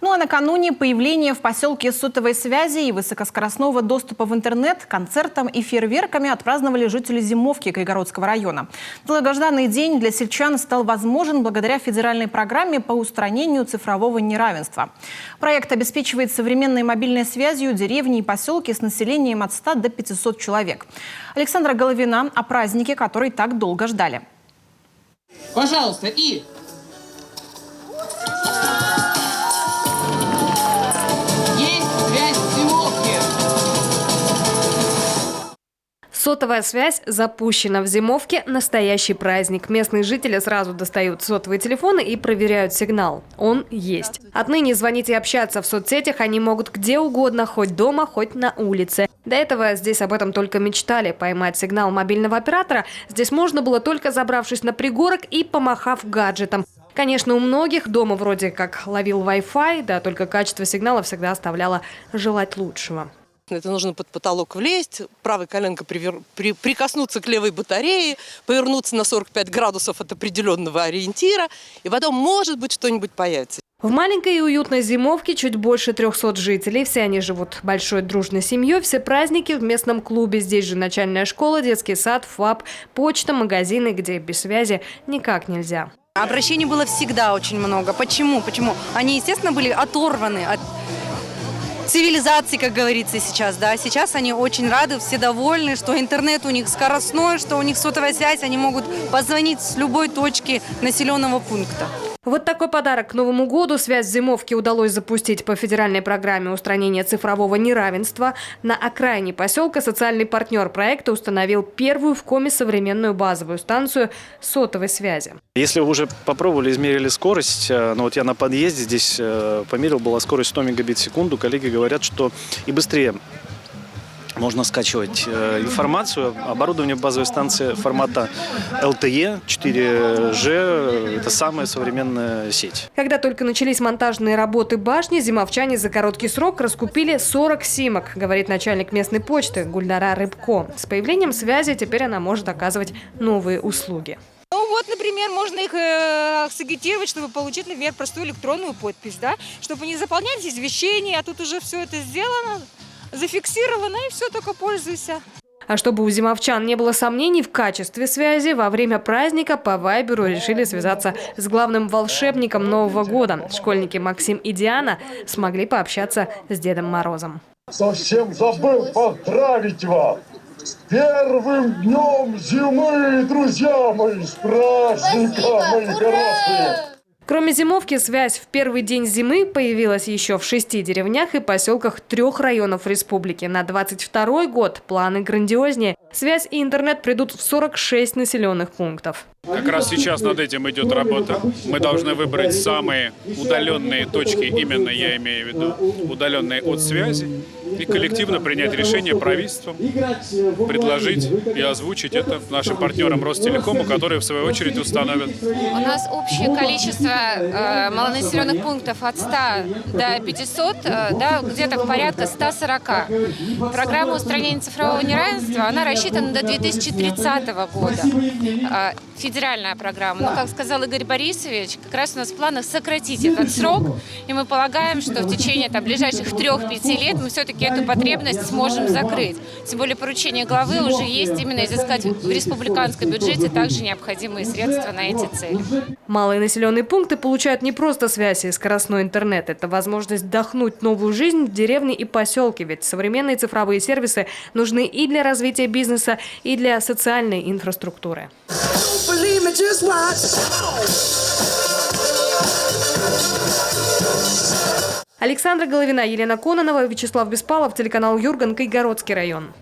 Ну а накануне появления в поселке сотовой связи и высокоскоростного доступа в интернет концертом и фейерверками отпраздновали жители Зимовки Кайгородского района. Долгожданный день для сельчан стал возможен благодаря федеральной программе по устранению цифрового неравенства. Проект обеспечивает современной мобильной связью деревни и поселки с населением от 100 до 500 человек. Александра Головина о празднике, который так долго ждали. Пожалуйста, и... Сотовая связь запущена в Зимовке. Настоящий праздник. Местные жители сразу достают сотовые телефоны и проверяют сигнал. Он есть. Отныне звонить и общаться в соцсетях они могут где угодно, хоть дома, хоть на улице. До этого здесь об этом только мечтали. Поймать сигнал мобильного оператора здесь можно было только забравшись на пригорок и помахав гаджетом. Конечно, у многих дома вроде как ловил Wi-Fi, да только качество сигнала всегда оставляло желать лучшего. Это нужно под потолок влезть, правой коленкой прикоснуться к левой батарее, повернуться на 45 градусов от определенного ориентира, и потом, может быть, что-нибудь появится. В маленькой и уютной Зимовке чуть больше 300 жителей. Все они живут большой дружной семьей. Все праздники в местном клубе. Здесь же начальная школа, детский сад, ФАП, почта, магазины, где без связи никак нельзя. Обращений было всегда очень много. Почему? Они, естественно, были оторваны от цивилизации, как говорится сейчас, да. Сейчас они очень рады, все довольны, что интернет у них скоростной, что у них сотовая связь, они могут позвонить с любой точки населенного пункта. Вот такой подарок к Новому году. Связь в Зимовке удалось запустить по федеральной программе устранения цифрового неравенства. На окраине поселка социальный партнер проекта установил первую в Коми современную базовую станцию сотовой связи. Если вы уже попробовали, измерили скорость, ну вот я на подъезде здесь померил, была скорость 100 мегабит в секунду. Коллеги говорят, что и быстрее можно скачивать информацию. Оборудование базовой станции формата LTE, 4G – это самая современная сеть. Когда только начались монтажные работы башни, зимовчане за короткий срок раскупили 40 симок, говорит начальник местной почты Гульнара Рыбко. С появлением связи теперь она может оказывать новые услуги. Ну вот, например, можно их сагитировать, чтобы получить, например, простую электронную подпись, да, чтобы не заполнялись извещения, а тут уже все это сделано, зафиксировано, и все, только пользуйся. А чтобы у зимовчан не было сомнений в качестве связи, во время праздника по Вайберу решили связаться с главным волшебником Нового года. Школьники Максим и Диана смогли пообщаться с Дедом Морозом. Совсем забыл поздравить вас с первым днем зимы, друзья мои, с праздником, мои хорошие! Кроме Зимовки, связь в первый день зимы появилась еще в 6 деревнях и поселках 3 районов республики. На 2022 год планы грандиознее. Связь и интернет придут в 46 населенных пунктов. Как раз сейчас над этим идет работа. Мы должны выбрать самые удаленные точки, именно я имею в виду, удаленные от связи, и коллективно принять решение правительством, предложить и озвучить это нашим партнерам Ростелекому, которые в свою очередь установят. У нас общее количество малонаселенных пунктов от 100 до 500, да, где-то порядка 140. Программа устранения цифрового неравенства, она рассчитана до 2030 года. Федеральная программа. Но, как сказал Игорь Борисович, как раз у нас в планах сократить этот срок, и мы полагаем, что в течение ближайших 3-5 лет мы все-таки эту потребность сможем закрыть. Тем более поручение главы уже есть именно изыскать в республиканском бюджете также необходимые средства на эти цели. Малые населенные пункты получают не просто связь и скоростной интернет. Это возможность вдохнуть новую жизнь в деревне и поселке. Ведь современные цифровые сервисы нужны и для развития бизнеса, и для социальной инфраструктуры. Александра Головина, Елена Кононова, Вячеслав Беспалов, телеканал Юрган, Кайгородский район.